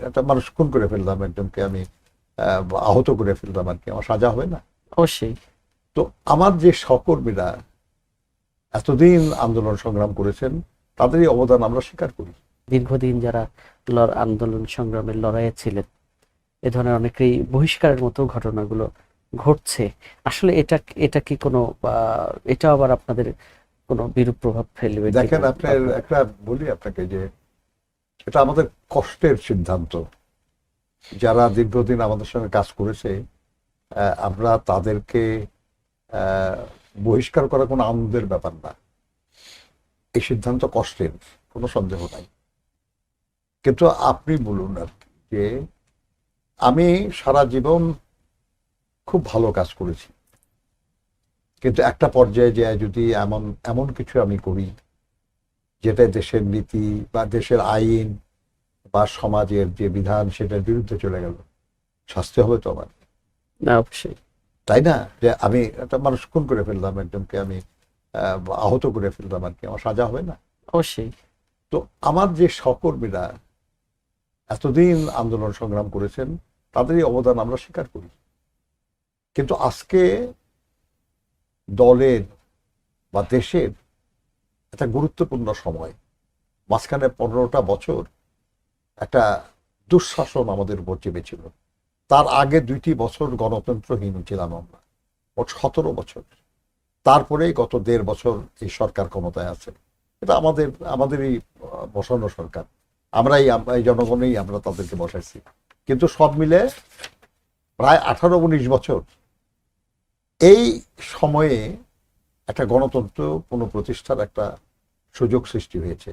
একটা মানুষ খুন করে ফেললাম, একজনকে আমি আহত করে ফেললাম আর কি, আমার সাজা হবে না? অবশ্যই। তো আমার যে সহকর্মীরা এতদিন আন্দোলন সংগ্রাম করেছেন, তাদেরই অবদান আমরা স্বীকার করি। দীর্ঘদিন যারা আন্দোলন সংগ্রামের লড়াইয়ে ছিলেন, এ ধরনের অনেকেই বহিষ্কারের মতো ঘটনাগুলো ঘটছে। আসলে এটা এটা কি কোনো এটা আবার আপনাদের কোনো বিরূপ প্রভাব ফেলবে দেখেন, কিনা? আপনার একটা বলি আপনাকে যে এটা আমাদের কষ্টের সিদ্ধান্ত। যারা দীর্ঘদিন আমাদের সঙ্গে কাজ করেছে, আমরা তাদেরকে আহ, বহিষ্কার করা কোনো আনন্দের ব্যাপার না। এই সিদ্ধান্ত কষ্টের, কোনো সন্দেহ নাই। কিন্তু আপনি বলুন আর কি, যে আমি সারা জীবন খুব ভালো কাজ করেছি, কিন্তু একটা পর্যায়ে যায় যদি এমন এমন কিছু আমি করি যেটা দেশের নীতি বা দেশের আইন বা সমাজের যে বিধান সেটার বিরুদ্ধে চলে গেল, শাস্তি হবে তো আমার, না, অবশ্যই। তাই না? যে আমি একটা মানুষ খুন করে ফেললাম, একজনকে আমি আহত করে ফেললাম আর কি, আমার সাজা হবে না? অবশ্যই। তো আমার যে সহকর্মীরা এতদিন আন্দোলন সংগ্রাম করেছেন, তাদেরই অবদান আমরা স্বীকার করি। কিন্তু আজকে দলের বা দেশের একটা গুরুত্বপূর্ণ সময়, মাঝখানে 15টা বছর একটা দুঃশাসন আমাদের উপর চেপেছিল। তার আগে 2টি বছর গণতন্ত্রহীন ছিলাম আমরা, মোট 17 বছর। তারপরেই গত 1.5 বছর এই সরকার ক্ষমতায় আছে। এটা আমাদেরই বসানো সরকার, এই জনগণই আমরা তাদেরকে বসাইছি। কিন্তু সব মিলে প্রায় 18-19 বছর এই সময়ে একটা গণতন্ত্র পুনঃপ্রতিষ্ঠার একটা সুযোগ সৃষ্টি হয়েছে।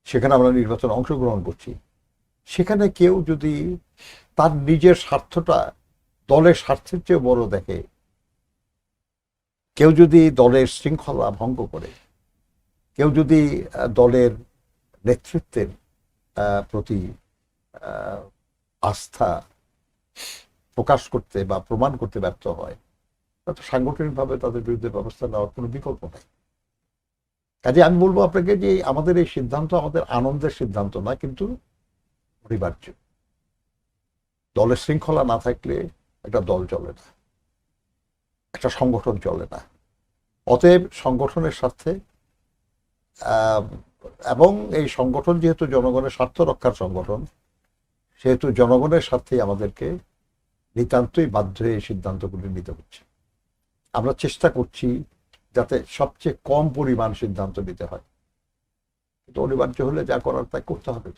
সেখানে আমরা নির্বাচনে অংশগ্রহণ করছি। সেখানে কেউ যদি তার নিজের স্বার্থটা দলের স্বার্থের চেয়ে বড় দেখে, কেউ যদি দলের শৃঙ্খলা ভঙ্গ করে, কেউ যদি দলের নেতৃত্বের প্রতি আস্থা প্রকাশ করতে বা প্রমাণ করতে ব্যর্থ হয়, তো সাংগঠনিকভাবে তাদের বিরুদ্ধে ব্যবস্থা নেওয়ার কোনো বিকল্প নেই। কাজে আমি বলবো আপনাকে যে আমাদের এই সিদ্ধান্ত আমাদের আনন্দের সিদ্ধান্ত নয়, কিন্তু অনিবার্য। দলের শৃঙ্খলা না থাকলে একটা দল চলে না, একটা সংগঠন চলে না। অতএব সংগঠনের স্বার্থে এবং এই সংগঠন যেহেতু জনগণের স্বার্থ রক্ষার সংগঠন, সেহেতু জনগণের স্বার্থেই আমাদেরকে নিতান্তই বাধ্য হয়ে এই সিদ্ধান্তগুলি নিতে হচ্ছে। আমরা চেষ্টা করছি যাতে সবচেয়ে কম পরিমাণ সিদ্ধান্ত নিতে হয়, কিন্তু অনিবার্য হলে যা করার তাই করতে হবে।